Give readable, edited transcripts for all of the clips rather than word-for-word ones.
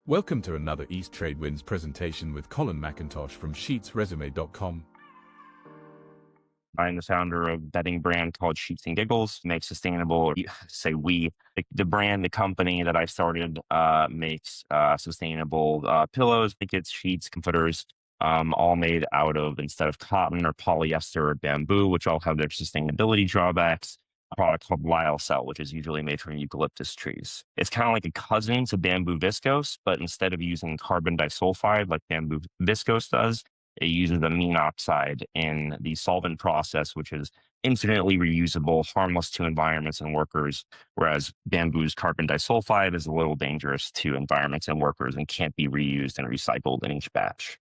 Welcome to another East Tradewinds presentation with Colin McIntosh from sheetsresume.com. I'm the founder of a bedding brand called Sheets and Giggles. Makes sustainable, the brand, the company that I started makes sustainable pillows, blankets, sheets, comforters, all made out of, instead of cotton or polyester or bamboo, which all have their sustainability drawbacks, a product called lyocell, which is usually made from eucalyptus trees. It's kind of like a cousin to bamboo viscose, but instead of using carbon disulfide like bamboo viscose does, it uses amine oxide in the solvent process, which is infinitely reusable, harmless to environments and workers, whereas bamboo's carbon disulfide is a little dangerous to environments and workers and can't be reused and recycled in each batch.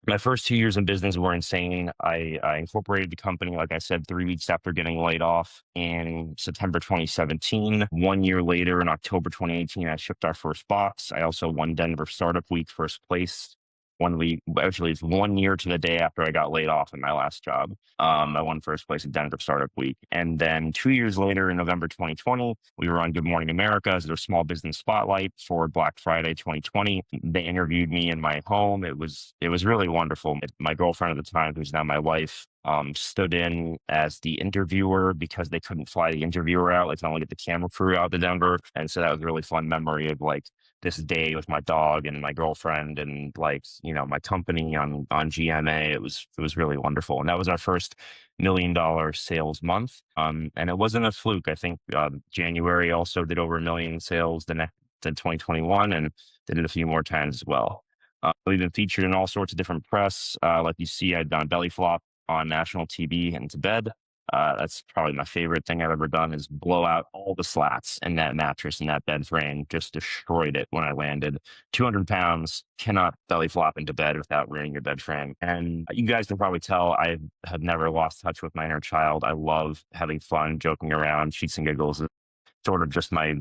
My first 2 years in business were insane. I incorporated the company, like I said, 3 weeks after getting laid off in September 2017. 1 year later, in October 2018, I shipped our first box. I also won Denver Startup Week first place. It's 1 year to the day after I got laid off in my last job. I won first place at Denver Startup Week. And then 2 years later, in November 2020, we were on Good Morning America as their small business spotlight for Black Friday 2020. They interviewed me in my home. It was really wonderful. My girlfriend at the time, who's now my wife, stood in as the interviewer because they couldn't fly the interviewer out. They could only get the camera crew out to Denver. And so that was a really fun memory of this day with my dog and my girlfriend and my company on GMA. It was really wonderful. And that was our first $1 million sales month. And it wasn't a fluke. I think January also did over 1 million in sales in 2021 and did it a few more times as well. We've been featured in all sorts of different press. Like you see, I've done belly flop on national TV into bed. That's probably my favorite thing I've ever done, is blow out all the slats in that mattress and that bed frame. Just destroyed it when I landed. 200 pounds, cannot belly flop into bed without ruining your bed frame. And you guys can probably tell I have never lost touch with my inner child. I love having fun, joking around. Sheets and Giggles is sort of just my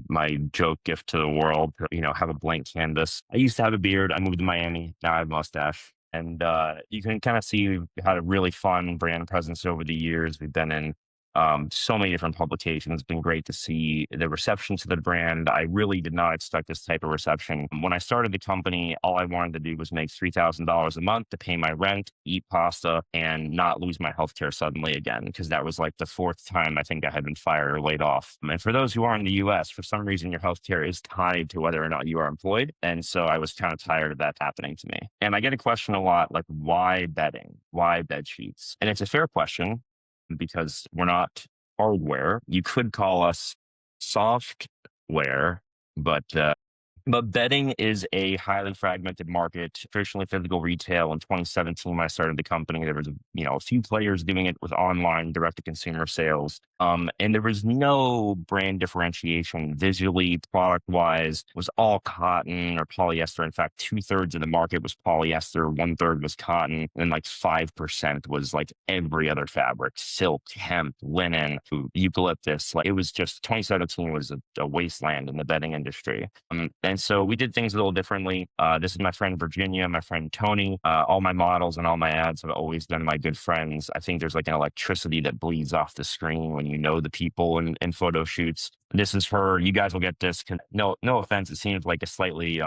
joke gift to the world. Have a blank canvas. I used to have a beard. I moved to Miami. Now I have a mustache. And you can kind of see we've had a really fun brand presence over the years. We've been in so many different publications. It's been great to see the reception to the brand. I really did not expect this type of reception. When I started the company, all I wanted to do was make $3,000 a month to pay my rent, eat pasta, and not lose my healthcare suddenly again, because that was like the fourth time I think I had been fired or laid off. And for those who are in the US, for some reason, your healthcare is tied to whether or not you are employed. And so I was kind of tired of that happening to me. And I get a question a lot, like, why bedding? Why bed sheets? And it's a fair question, because we're not hardware. You could call us software, but bedding is a highly fragmented market. Traditionally, physical retail. In 2017, when I started the company, there was a few players doing it with online direct-to-consumer sales, and there was no brand differentiation visually, product-wise. It was all cotton or polyester. In fact, 2/3 of the market was polyester, 1/3 was cotton, and 5% was every other fabric: silk, hemp, linen, eucalyptus. It was just 2017 was a wasteland in the bedding industry. And so we did things a little differently. This is my friend Virginia, my friend Tony. All my models and all my ads have always been my good friends. I think there's an electricity that bleeds off the screen when you know the people in photo shoots. This is her. You guys will get this. No offense. It seems like a slightly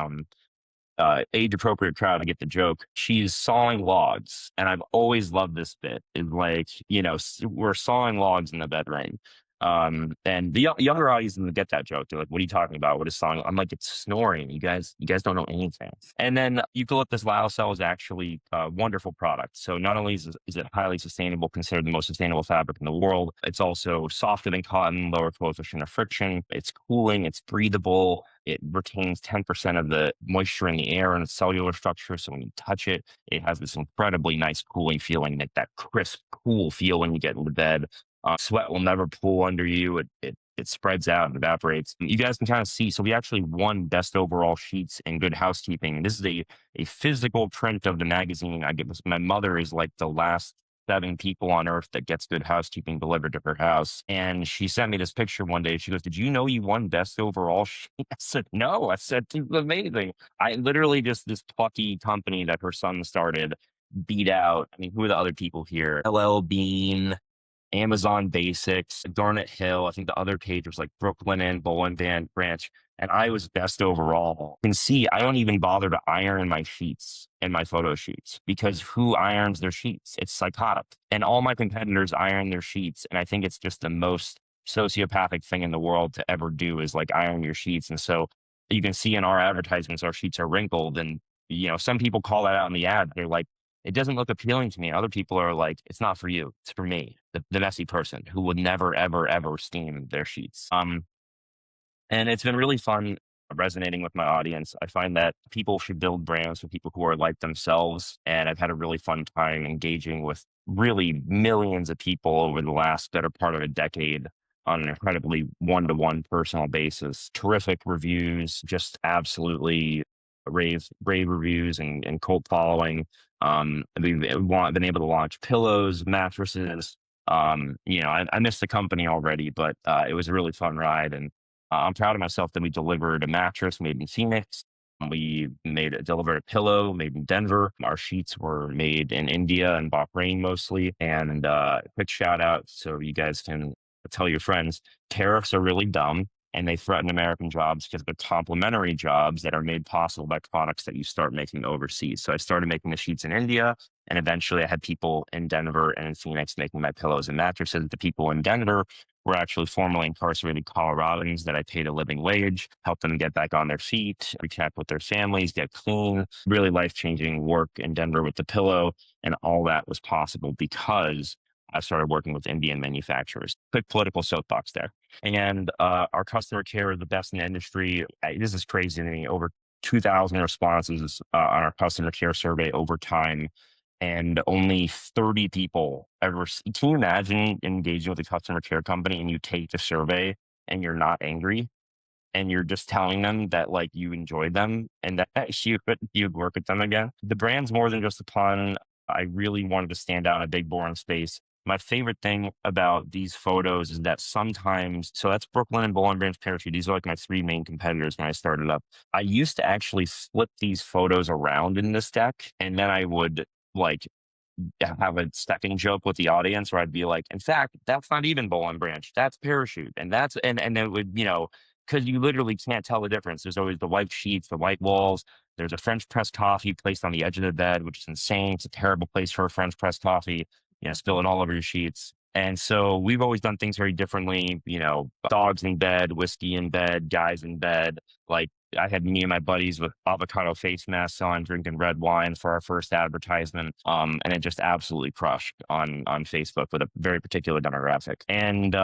age-appropriate crowd to get the joke. She's sawing logs, and I've always loved this bit. It's we're sawing logs in the bedroom. And the younger audience doesn't get that joke. They're like, "What are you talking about? What is song?" I'm like, "It's snoring. You guys don't know anything." And then eucalyptus lyocell is actually a wonderful product. So not only is it highly sustainable, considered the most sustainable fabric in the world, it's also softer than cotton, lower coefficient of friction. It's cooling. It's breathable. It retains 10% of the moisture in the air and its cellular structure. So when you touch it, it has this incredibly nice cooling feeling, that crisp, cool feel when you get into bed. Sweat will never pool under you. It spreads out and evaporates. You guys can kind of see. So we actually won best overall sheets in Good Housekeeping. This is a physical print of the magazine. My mother is the last 7 people on earth that gets Good Housekeeping delivered to her house. And she sent me this picture one day. She goes, "Did you know you won best overall sheet?" I said, "No." I said, "It's amazing." I literally just, this plucky company that her son started, beat out, who are the other people here? LL Bean, Amazon Basics, Garnet Hill. I think the other page was Brooklyn and Bowen Van Branch. and I was best overall. You can see I don't even bother to iron my sheets in my photo shoots because who irons their sheets? It's psychotic. And all my competitors iron their sheets. And I think it's just the most sociopathic thing in the world to ever do is like iron your sheets. And so you can see in our advertisements, our sheets are wrinkled. And, some people call that out in the ad. They're like, it doesn't look appealing to me. Other people are like, it's not for you. It's for me, the messy person who would never, ever, ever steam their sheets. And it's been really fun resonating with my audience. I find that people should build brands for people who are like themselves. And I've had a really fun time engaging with really millions of people over the last better part of a decade on an incredibly one-to-one personal basis. Terrific reviews, just absolutely rave reviews and cult following. We've been able to launch pillows, mattresses. I missed the company already, but it was a really fun ride. And I'm proud of myself that we delivered a mattress made in Phoenix. We delivered a pillow made in Denver. Our sheets were made in India and Bahrain mostly. And quick shout out so you guys can tell your friends, tariffs are really dumb and they threaten American jobs because they're complementary jobs that are made possible by products that you start making overseas. So I started making the sheets in India, and eventually I had people in Denver and in Phoenix making my pillows and mattresses. The people in Denver were actually formerly incarcerated Coloradans that I paid a living wage, helped them get back on their feet, reconnect with their families, get clean, really life-changing work in Denver with the pillow. And all that was possible because I started working with Indian manufacturers. Quick political soapbox there. And our customer care is the best in the industry. This is crazy to me. Over 2,000 responses on our customer care survey over time. And only 30 people ever. Can you imagine engaging with a customer care company and you take the survey and you're not angry? And you're just telling them that like you enjoyed them and that you'd work with them again. The brand's more than just a pun. I really wanted to stand out in a big boring space. My favorite thing about these photos is that sometimes, so that's Brooklyn and Boll and Branch Parachute. These are like my three main competitors when I started up. I used to actually flip these photos around in this deck, and then I would like have a second joke with the audience where I'd be like, in fact, that's not even Boll and Branch, that's Parachute. And and it would, because you literally can't tell the difference. There's always the white sheets, the white walls. There's a French press coffee placed on the edge of the bed, which is insane. It's a terrible place for a French press coffee, spilling all over your sheets. And so we've always done things very differently, dogs in bed, whiskey in bed, guys in bed. Like I had me and my buddies with avocado face masks on, drinking red wine for our first advertisement. And it just absolutely crushed on Facebook with a very particular demographic. And,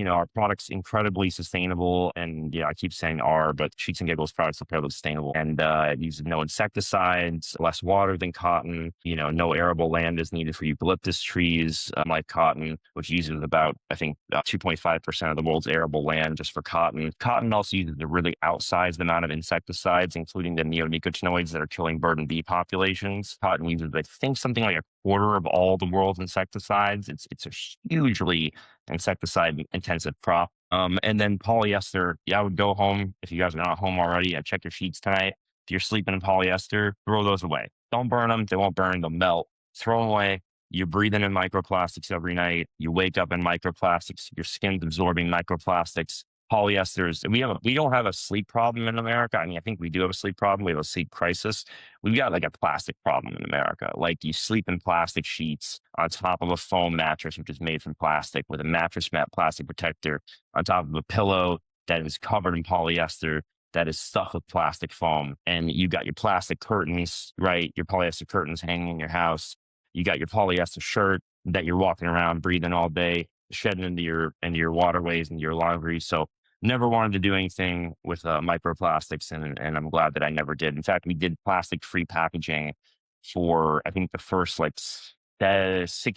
our product's incredibly sustainable. And I keep saying but Sheets and Giggles products are incredibly sustainable. And it uses no insecticides, less water than cotton. No arable land is needed for eucalyptus trees, like cotton, which uses about, I think, 2.5% of the world's arable land just for cotton. Cotton also uses a really outsized amount of insecticides, including the neonicotinoids that are killing bird and bee populations. Cotton uses, I think, something like a quarter of all the world's insecticides. It's a hugely insecticide intensive crop. And then polyester. I would go home if you guys are not home already. I check your sheets tonight. If you're sleeping in polyester, throw those away. Don't burn them. They won't burn. They'll melt. Throw them away. You're breathing in microplastics every night. You wake up in microplastics. Your skin's absorbing microplastics. Polyesters. We don't have a sleep problem in America. I mean, I think we do have a sleep problem. We have a sleep crisis. We've got like a plastic problem in America. Like you sleep in plastic sheets on top of a foam mattress, which is made from plastic, with a mattress mat plastic protector on top of a pillow that is covered in polyester that is stuffed with plastic foam. And you got your plastic curtains, right? Your polyester curtains hanging in your house. You got your polyester shirt that you're walking around breathing all day, shedding into your waterways and your laundry. So never wanted to do anything with microplastics, and I'm glad that I never did. In fact, we did plastic-free packaging for, I think, the first 6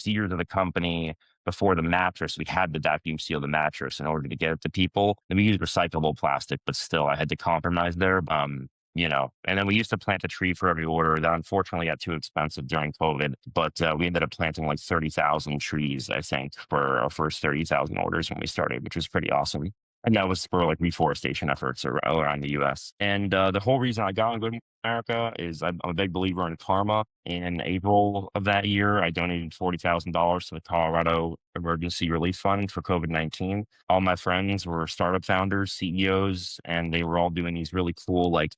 years of the company. Before the mattress, we had to vacuum seal the mattress in order to get it to people. And we used recyclable plastic, but still, I had to compromise there. And then we used to plant a tree for every order. That unfortunately got too expensive during COVID, but we ended up planting like 30,000 trees, I think, for our first 30,000 orders when we started, which was pretty awesome. And that was for like reforestation efforts around the US. And the whole reason I got on Good Morning America is I'm a big believer in karma. In April of that year, I donated $40,000 to the Colorado Emergency Relief Fund for COVID-19. All my friends were startup founders, CEOs, and they were all doing these really cool, like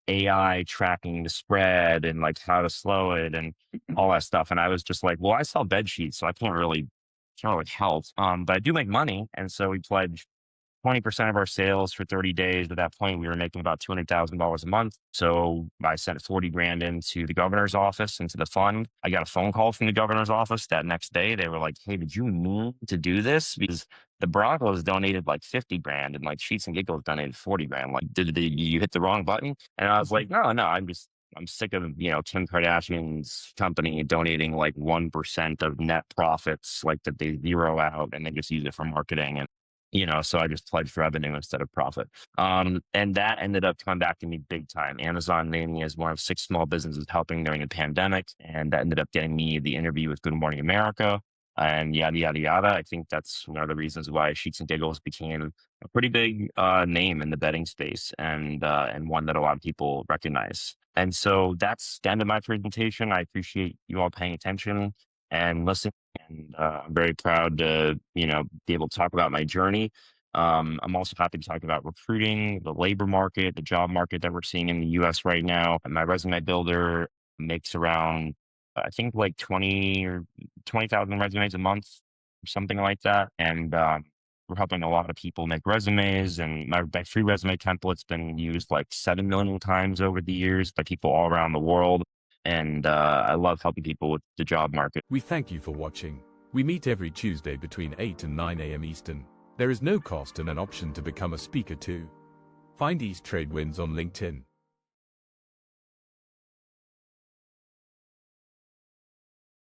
AI tracking the spread and like how to slow it and all that stuff. And I was just like, well, I sell bed sheets, so I can't really help. But I do make money. And so we pledged 20% of our sales for 30 days. At that point, we were making about $200,000 a month. So I sent 40 grand into the governor's office, into the fund. I got a phone call from the governor's office that next day. They were like, hey, did you mean to do this? Because the Broncos donated like 50 grand and like Sheets and Giggles donated 40 grand. Like, did you hit the wrong button? And I was like, no, I'm sick of, Kim Kardashian's company donating like 1% of net profits, like that they zero out and they just use it for marketing. And so I just pledged revenue instead of profit. And that ended up coming back to me big time. Amazon named me as one of 6 small businesses helping during the pandemic. And that ended up getting me the interview with Good Morning America and yada, yada, yada. I think that's one of the reasons why Sheets and Giggles became a pretty big name in the bedding space and one that a lot of people recognize. And so that's the end of my presentation. I appreciate you all paying attention and listening. And I'm very proud to, be able to talk about my journey. I'm also happy to talk about recruiting, the labor market, the job market that we're seeing in the U.S. right now. And my resume builder makes around, I think, like 20,000 resumes a month, or something like that. And we're helping a lot of people make resumes. And my free resume template's been used like 7 million times over the years by people all around the world. And I love helping people with the job market. We thank you for watching. We meet every Tuesday between 8 and 9 a.m. Eastern. There is no cost and an option to become a speaker too. Find East Tradewinds on LinkedIn.